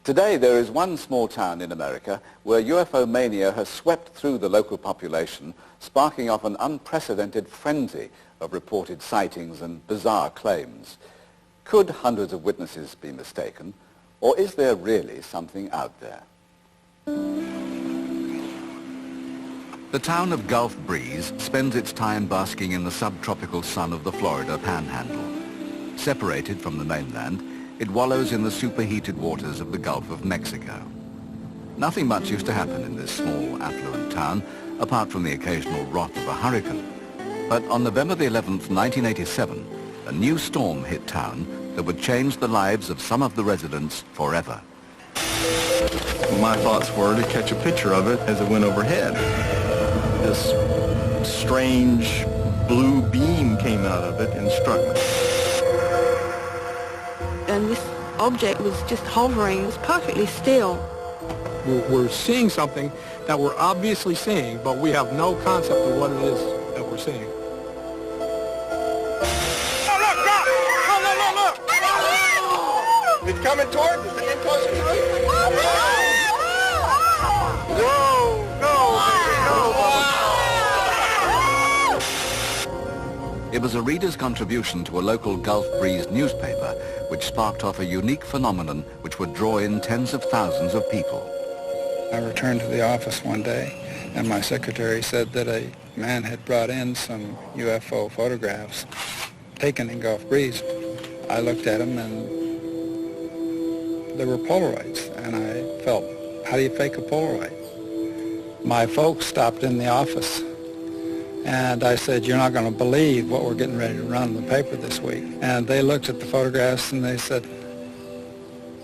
Today there is one small town in America where UFO mania has swept through the local population, sparking off an unprecedented frenzy of reported sightings and bizarre claims. Could hundreds of witnesses be mistaken, or is there really something out there? The town of Gulf Breeze spends its time basking in the subtropical sun of the Florida Panhandle. Separated from the mainland, it wallows in the superheated waters of the Gulf of Mexico. Nothing much used to happen in this small, affluent town, apart from the occasional wrath of a hurricane. But on November the 11th, 1987, a new storm hit town that would change the lives of some of the residents forever. My thoughts were to catch a picture of it as it went overhead. This strange blue beam came out of it and struck me. And this object was just hovering. It was perfectly still. We're seeing something that we're obviously seeing, but we have no concept of what it is that we're seeing. Oh, look, look! Oh, look, look, look! It's coming toward us. It's getting closer to us. Whoa! It was a reader's contribution to a local Gulf Breeze newspaper which sparked off a unique phenomenon which would draw in tens of thousands of people. I returned to the office one day and my secretary said that a man had brought in some UFO photographs taken in Gulf Breeze. I looked at them and they were Polaroids, and I felt, how do you fake a Polaroid? My folks stopped in the office and I said, you're not going to believe what we're getting ready to run in the paper this week. And they looked at the photographs and they said,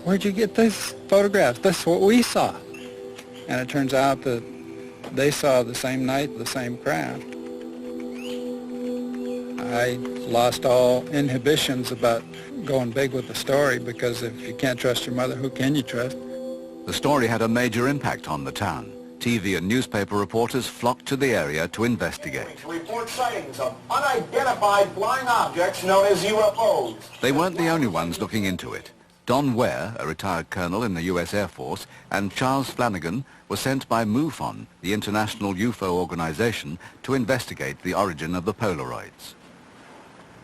where'd you get these photographs? That's what we saw. And it turns out that they saw the same night, the same craft. I lost all inhibitions about going big with the story, because if you can't trust your mother, who can you trust? The story had a major impact on the town. TV and newspaper reporters flocked to the area to investigate. Report sightings of unidentified flying objects known as UFOs. They weren't the only ones looking into it. Don Ware, a retired colonel in the U.S. Air Force, and Charles Flanagan were sent by MUFON, the international UFO organization, to investigate the origin of the Polaroids.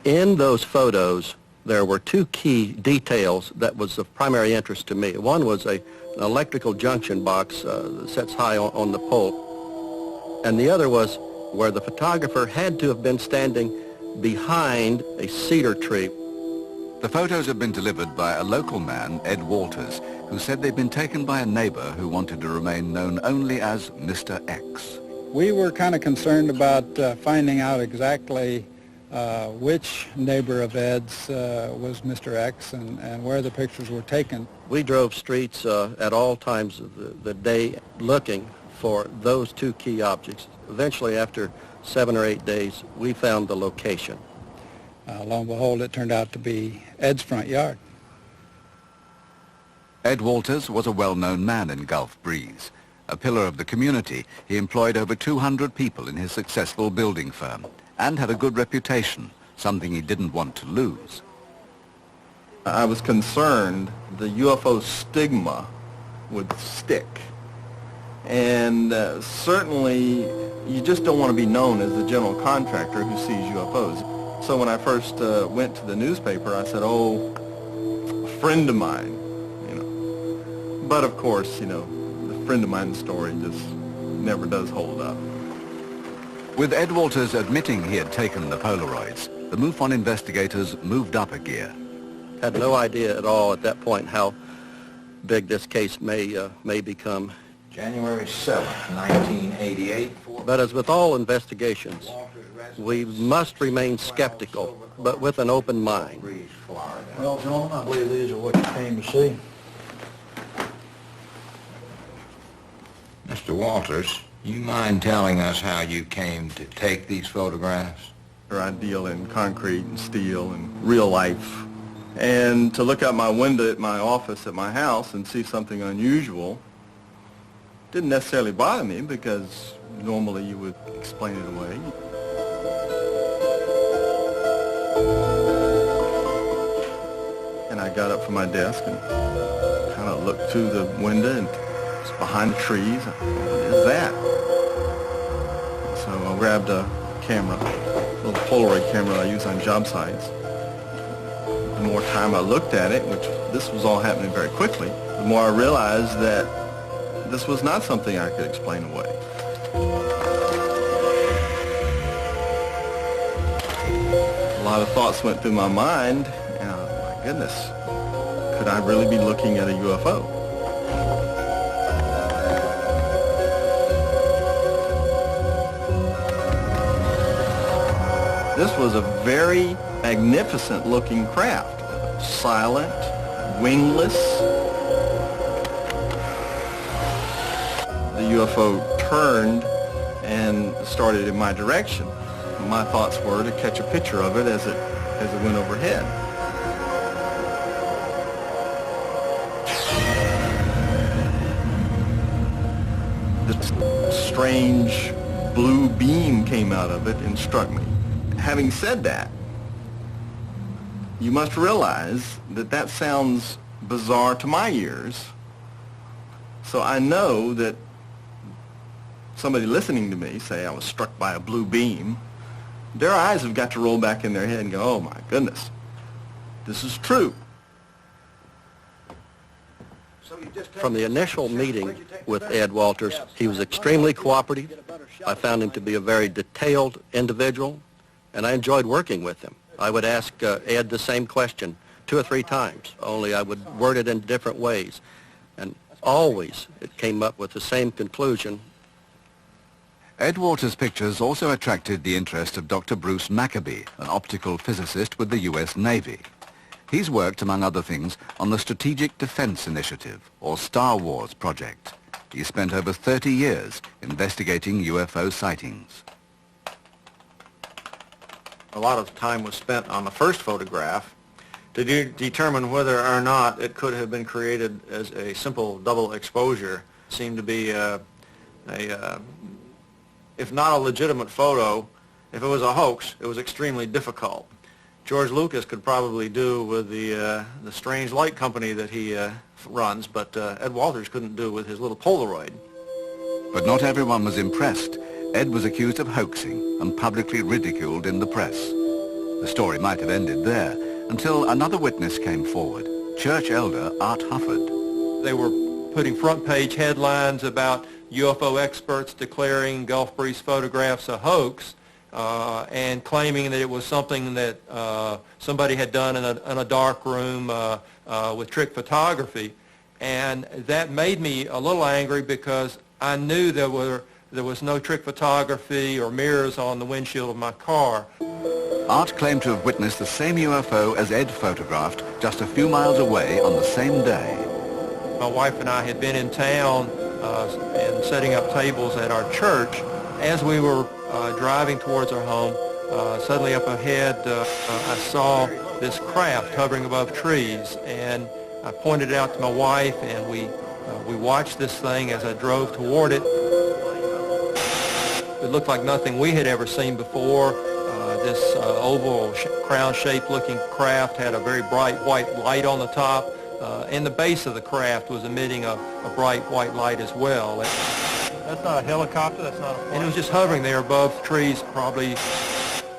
In those photos, there were two key details that was of primary interest to me. One was an electrical junction box that sits high on the pole, and the other was where the photographer had to have been standing behind a cedar tree. The photos had been delivered by a local man, Ed Walters, who said they'd been taken by a neighbor who wanted to remain known only as Mr. X. We were kind of concerned about finding out exactly which neighbor of Ed's was Mr. X and where the pictures were taken. We drove streets at all times of the day looking for those two key objects. Eventually, after 7 or 8 days, we found the location. Lo and behold, it turned out to be Ed's front yard. Ed Walters was a well-known man in Gulf Breeze. A pillar of the community, he employed over 200 people in his successful building firm and had a good reputation, something he didn't want to lose. I was concerned the UFO stigma would stick. And certainly you just don't want to be known as the general contractor who sees UFOs. So when I first went to the newspaper, I said, oh, a friend of mine, you know. But of course, you know, the friend of mine story just never does hold up. With Ed Walters admitting he had taken the Polaroids, the MUFON investigators moved up a gear. Had no idea at all at that point how big this case may become. January 7th, 1988. But as with all investigations, we must remain skeptical, but with an open mind. Well, gentlemen, I believe these are what you came to see. Mr. Walters, you mind telling us how you came to take these photographs? I deal in concrete and steel and real life. And to look out my window at my office at my house and see something unusual didn't necessarily bother me, because normally you would explain it away. And I got up from my desk and I kind of looked through the window, and it's behind the trees. What is that? So I grabbed a camera, a little Polaroid camera I use on job sites. The more time I looked at it, which this was all happening very quickly, the more I realized that this was not something I could explain away. A lot of thoughts went through my mind, and my goodness, could I really be looking at a UFO? This was a very magnificent looking craft, silent, wingless. The UFO turned and started in my direction. My thoughts were to catch a picture of it as it went overhead. This strange blue beam came out of it and struck me. Having said that, you must realize that that sounds bizarre to my ears. So I know that somebody listening to me say I was struck by a blue beam, their eyes have got to roll back in their head and go, oh my goodness, this is true. From the initial meeting with Ed Walters, he was extremely cooperative. I found him to be a very detailed individual, and I enjoyed working with him. I would ask Ed the same question 2 or 3 times, only I would word it in different ways. And always it came up with the same conclusion. Ed Walters' pictures also attracted the interest of Dr. Bruce Maccabee, an optical physicist with the U.S. Navy. He's worked, among other things, on the Strategic Defense Initiative, or Star Wars project. He spent over 30 years investigating UFO sightings. A lot of time was spent on the first photograph to determine whether or not it could have been created as a simple double exposure. It seemed to be if not a legitimate photo, if it was a hoax, it was extremely difficult. George Lucas could probably do with the strange light company that he runs, but Ed Walters couldn't do with his little Polaroid. But not everyone was impressed. Ed was accused of hoaxing and publicly ridiculed in the press. The story might have ended there until another witness came forward, church elder Art Hufford. They were putting front-page headlines about UFO experts declaring Gulf Breeze photographs a hoax and claiming that it was something that somebody had done in a dark room with trick photography. And that made me a little angry because I knew there was no trick photography or mirrors on the windshield of my car. Art claimed to have witnessed the same UFO as Ed photographed just a few miles away on the same day. My wife and I had been in town and setting up tables at our church. As we were driving towards our home, suddenly up ahead I saw this craft hovering above trees, and I pointed it out to my wife, and we watched this thing as I drove toward it. It looked like nothing we had ever seen before. This oval crown-shaped looking craft had a very bright white light on the top, and the base of the craft was emitting a bright white light as well. That's not a helicopter, that's not a plane. And it was just hovering there above trees, probably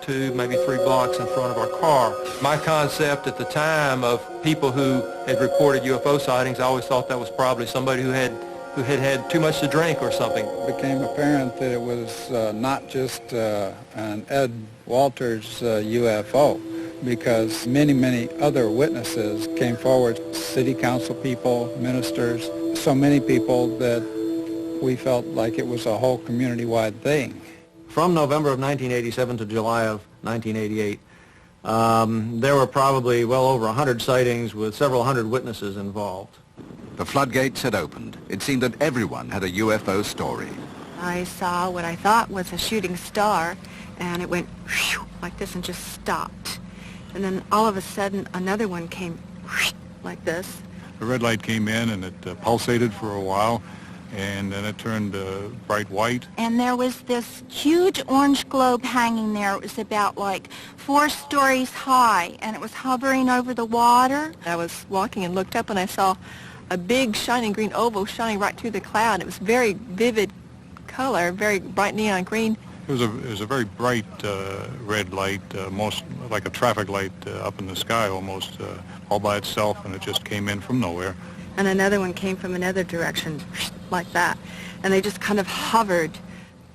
2, maybe 3 blocks in front of our car. My concept at the time of people who had reported UFO sightings, I always thought that was probably somebody who had had too much to drink or something. It became apparent that it was not just an Ed Walters UFO, because many other witnesses came forward, city council people, ministers, so many people that we felt like it was a whole community-wide thing. From November of 1987 to July of 1988, there were probably well over 100 sightings with several hundred witnesses involved. The floodgates had opened. It seemed that everyone had a UFO story. I saw what I thought was a shooting star, and it went whew, like this and just stopped. And then all of a sudden, another one came whoosh, like this. The red light came in, and it pulsated for a while, and then it turned bright white. And there was this huge orange globe hanging there. It was about like 4 stories high, and it was hovering over the water. I was walking and looked up, and I saw a big shining green oval shining right through the cloud. It was very vivid color, very bright neon green. It was a very bright red light, most like a traffic light up in the sky almost, all by itself, and it just came in from nowhere. And another one came from another direction, like that. And they just kind of hovered.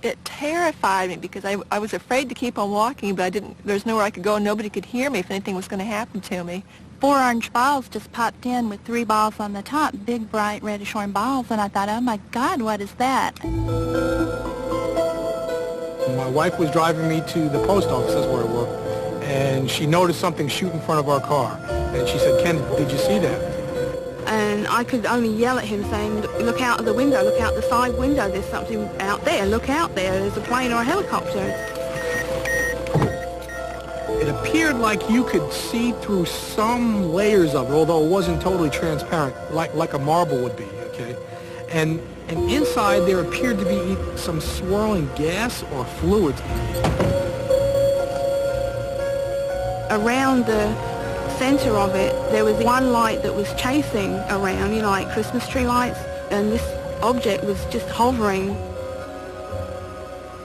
It terrified me because I was afraid to keep on walking, but there's nowhere I could go and nobody could hear me if anything was going to happen to me. 4 orange balls just popped in with 3 balls on the top, big, bright, reddish-orange balls, and I thought, oh my God, what is that? My wife was driving me to the post office, that's where I work, and she noticed something shoot in front of our car. And she said, Ken, did you see that? And I could only yell at him saying, look out of the window, look out the side window, there's something out there, look out there, there's a plane or a helicopter. It appeared like you could see through some layers of it, although it wasn't totally transparent, like a marble would be, okay? And inside there appeared to be some swirling gas or fluids. Around the center of it, there was one light that was chasing around, you know, like Christmas tree lights, and this object was just hovering.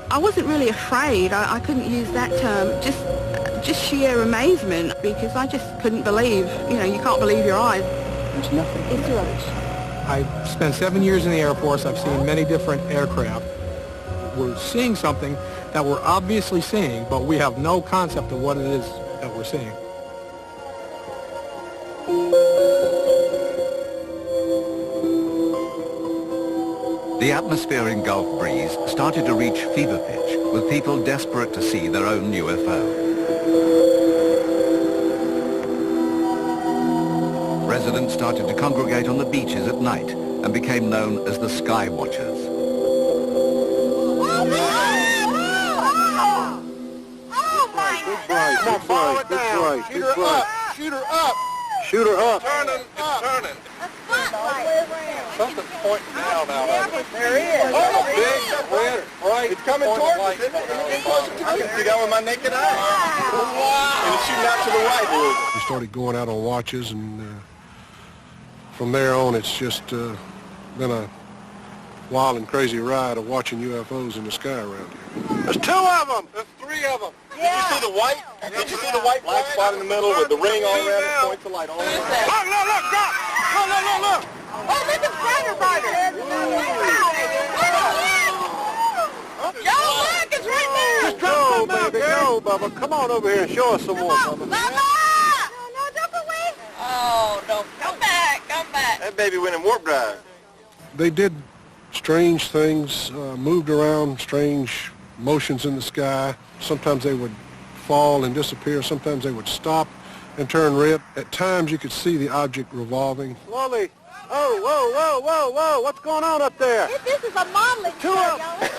I wasn't really afraid, I couldn't use that term, just sheer amazement, because I just couldn't believe, you know, you can't believe your eyes. There's nothing. It's rubbish. I spent 7 years in the Air Force. I've seen many different aircraft. We're seeing something that we're obviously seeing, but we have no concept of what it is that we're seeing. The atmosphere in Gulf Breeze started to reach fever pitch, with people desperate to see their own UFO. Residents started to congregate on the beaches at night and became known as the Sky Watchers. Come on, follow it down. Shoot her up. Shoot her up. Shoot her up. Turning. It's turning. Something's pointing down out of it. There he is. Oh, big, red, bright. It's coming towards us. I can see that with my naked eye. Wow. And it's shooting out to the right. We started going out on watches, and from there on, it's just been a wild and crazy ride of watching UFOs in the sky around here. There's 2 of them. There's 3 of them. Did you see the white? Did you see the white black spot in the middle with the ring all around it? Points the light all around. Look, drop. Look. Oh, look at firefighter! Yo, look, it's right there! Just go, baby, go, Bubba. Come on over here and show us some more, Bubba. No, don't go away! Oh, no, come back. That baby went in warp drive. They did strange things, moved around, strange motions in the sky. Sometimes they would fall and disappear. Sometimes they would stop and turn red. At times you could see the object revolving. Slowly. Oh, whoa. What's going on up there? This is a modeling Two of them.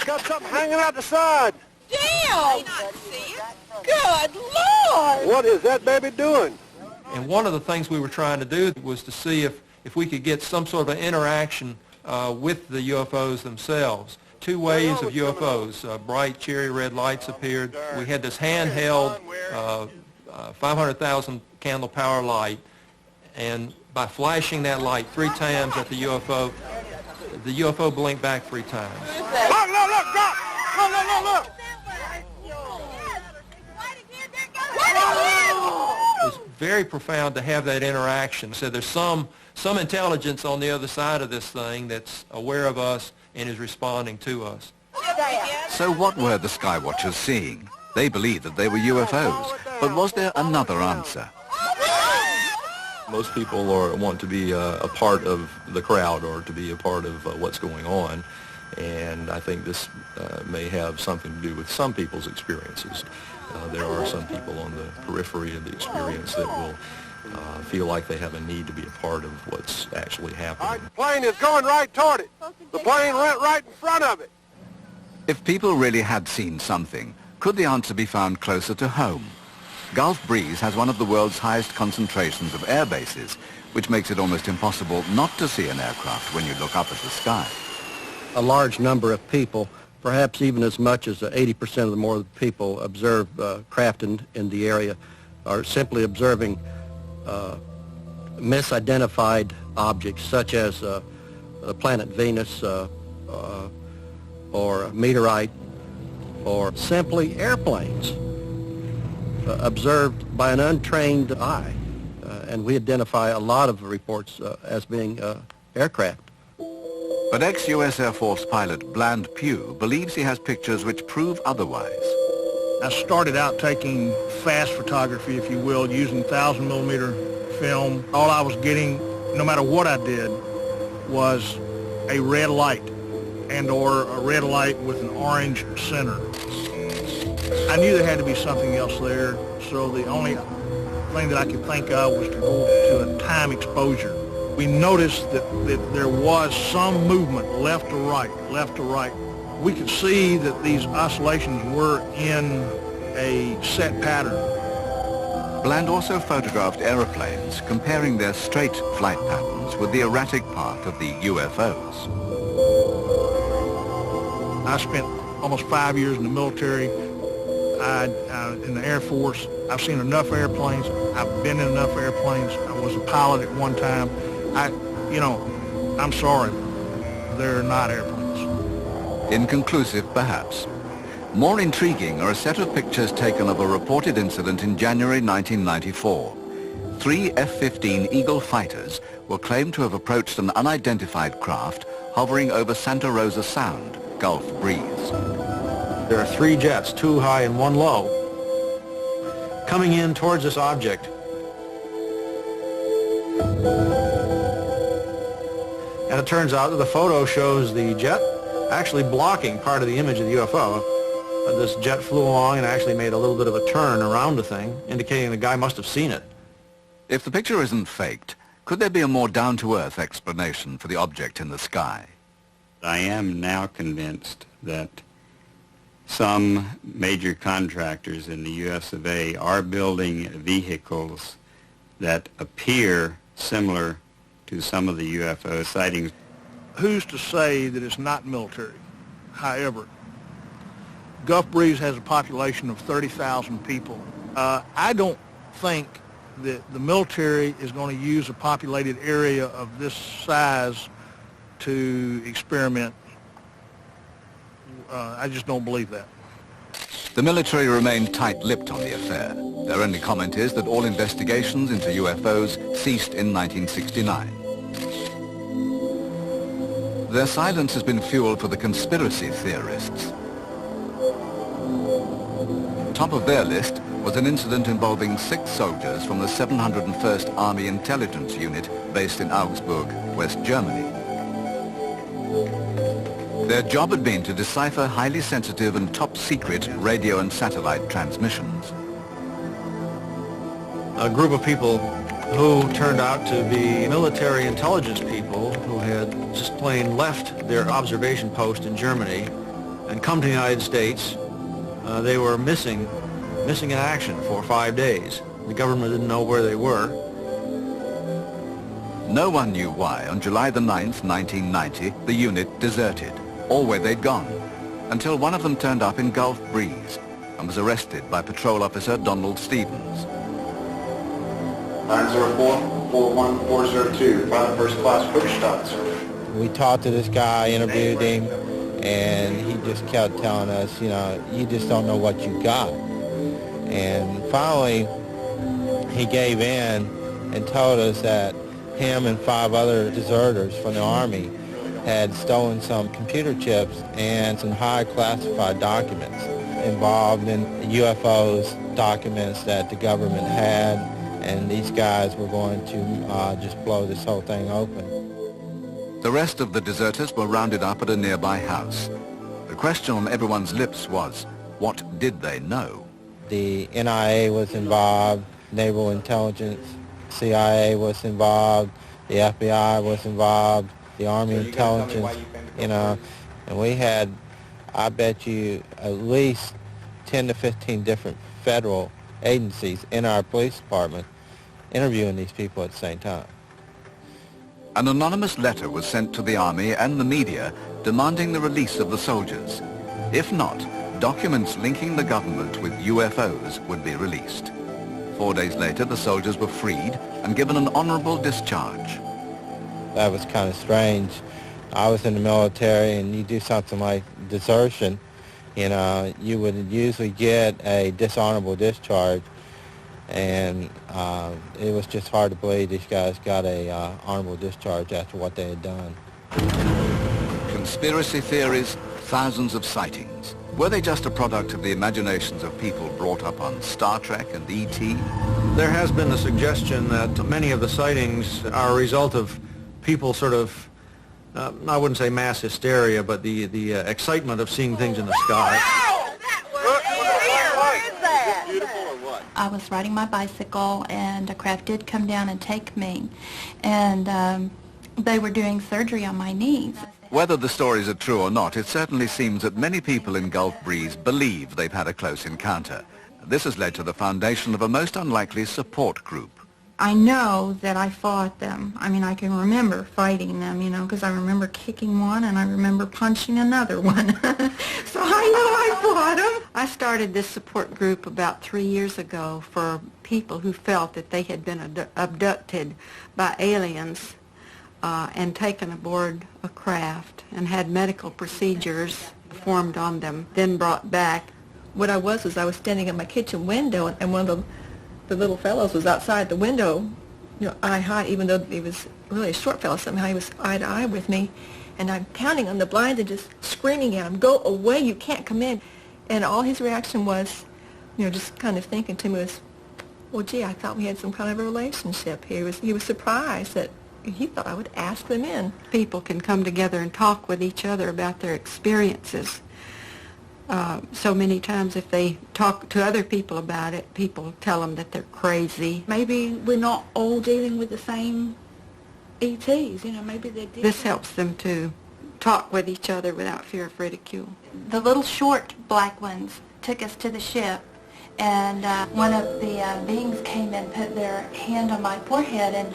Got something hanging out the side. Damn! I not see it. Good Lord! What is that baby doing? And one of the things we were trying to do was to see if we could get some sort of interaction with the UFOs themselves. 2 waves of UFOs, bright cherry red lights appeared. We had this handheld 500,000 candle power light, and by flashing that light 3 times at the UFO blinked back 3 times. Look, drop! Look! It was very profound to have that interaction. So there's some intelligence on the other side of this thing that's aware of us and is responding to us. So what were the Sky Watchers seeing? They believed that they were UFOs, but was there another answer? Most people want to be a part of the crowd or to be a part of what's going on, and I think this may have something to do with some people's experiences. There are some people on the periphery of the experience that will feel like they have a need to be a part of what's actually happening. The plane is going right toward it. The plane went right in front of it. If people really had seen something, could the answer be found closer to home? Gulf Breeze has one of the world's highest concentrations of air bases, which makes it almost impossible not to see an aircraft when you look up at the sky. A large number of people, perhaps even as much as 80% of the more people observe craft in the area, are simply observing misidentified objects such as the planet Venus or a meteorite, or simply airplanes observed by an untrained eye. And we identify a lot of reports as being aircraft. But ex-U.S. Air Force pilot Bland Pugh believes he has pictures which prove otherwise. I started out taking fast photography, if you will, using 1,000-millimeter film. All I was getting, no matter what I did, was a red light and/or a red light with an orange center. I knew there had to be something else there, so the only thing that I could think of was to go to a time exposure. We noticed that there was some movement left to right, left to right. We could see that these oscillations were in a set pattern. Bland also photographed aeroplanes, comparing their straight flight patterns with the erratic path of the UFOs. I spent almost 5 years in the military, in the Air Force. I've seen enough airplanes. I've been in enough airplanes. I was a pilot at one time. I'm sorry, they're not airplanes. Inconclusive, perhaps. More intriguing are a set of pictures taken of a reported incident in January 1994. 3 F-15 Eagle fighters were claimed to have approached an unidentified craft hovering over Santa Rosa Sound, Gulf Breeze. There are 3 jets, 2 high and 1 low, coming in towards this object. And it turns out that the photo shows the jet actually blocking part of the image of the UFO. This jet flew along and actually made a little bit of a turn around the thing, indicating the guy must have seen it. If the picture isn't faked, could there be a more down-to-earth explanation for the object in the sky? I am now convinced that some major contractors in the US of A are building vehicles that appear similar to some of the UFO sightings. Who's to say that it's not military? However, Gulf Breeze has a population of 30,000 people. I don't think that the military is going to use a populated area of this size to experiment. I just don't believe that. The military remained tight-lipped on the affair. Their only comment is that all investigations into UFOs ceased in 1969. Their silence has been fuel for the conspiracy theorists. Top of their list was an incident involving 6 soldiers from the 701st Army Intelligence Unit based in Augsburg, West Germany. Their job had been to decipher highly sensitive and top-secret radio and satellite transmissions. A group of people who turned out to be military intelligence people who had just plain left their observation post in Germany and come to the United States. They were missing in action for 5 days. The government didn't know where they were. No one knew why, on July the 9th, 1990, the unit deserted, or where they'd gone, until one of them turned up in Gulf Breeze and was arrested by Patrol Officer Donald Stevens. 904-41402, Pilot First Class, quick stop, sir. We talked to this guy, interviewed him, and he just kept telling us, you just don't know what you got. And finally, he gave in and told us that him and 5 other deserters from the Army had stolen some computer chips and some high classified documents involved in UFOs, documents that the government had, and these guys were going to just blow this whole thing open. The rest of the deserters were rounded up at a nearby house. The question on everyone's lips was, what did they know? The NIA was involved, Naval Intelligence, CIA was involved, the FBI was involved, the Army Intelligence, and we had, I bet you, at least 10 to 15 different federal agencies in our police department interviewing these people at the same time. An anonymous letter was sent to the Army and the media demanding the release of the soldiers. If not, documents linking the government with UFOs would be released. 4 days later, the soldiers were freed and given an honorable discharge. that was kind of strange. I was in the military, and you do something like desertion, you know, you would usually get a dishonorable discharge, and it was just hard to believe these guys got a honorable discharge after what they had done. Conspiracy theories, thousands of sightings. Were they just a product of the imaginations of people brought up on Star Trek and E.T.? There has been the suggestion that many of the sightings are a result of people sort of, I wouldn't say mass hysteria, but the excitement of seeing things in the sky. I was riding my bicycle, and a craft did come down and take me, and they were doing surgery on my knees. Whether the stories are true or not, it certainly seems that many people in Gulf Breeze believe they've had a close encounter. This has led to the foundation of a most unlikely support group. I know that I fought them. I mean, I can remember fighting them, you know, because I remember kicking one and I remember punching another one. So I know I fought them. I started this support group about 3 years ago for people who felt that they had been abducted by aliens and taken aboard a craft and had medical procedures performed on them, then brought back. What I was standing at my kitchen window, and one of the little fellows was outside the window, you know, eye high, even though he was really a short fellow. Somehow he was eye to eye with me, and I'm pounding on the blinds and just screaming at him, "Go away, you can't come in." And all his reaction was, you know, just kind of thinking to me was, well, gee, I thought we had some kind of a relationship here. He was surprised that he thought I would ask them in. People can come together and talk with each other about their experiences. So many times if they talk to other people about it, people tell them that they're crazy. Maybe we're not all dealing with the same ETs, you know, maybe they're different. This helps them to talk with each other without fear of ridicule. The little short black ones took us to the ship, and one of the beings came and put their hand on my forehead, and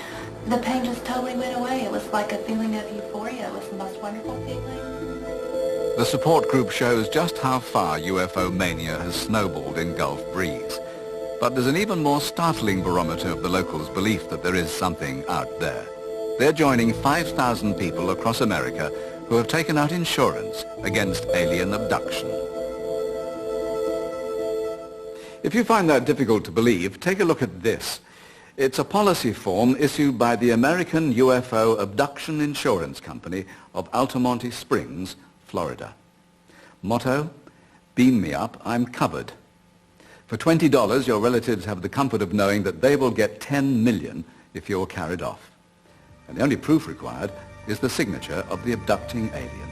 the pain just totally went away. It was like a feeling of euphoria. It was the most wonderful feeling. The support group shows just how far UFO mania has snowballed in Gulf Breeze. But there's an even more startling barometer of the locals' belief that there is something out there. They're joining 5,000 people across America who have taken out insurance against alien abduction. If you find that difficult to believe, take a look at this. It's a policy form issued by the American UFO Abduction Insurance Company of Altamonte Springs, Florida. Motto, beam me up, I'm covered. For $20, your relatives have the comfort of knowing that they will get $10 million if you're carried off. And the only proof required is the signature of the abducting alien.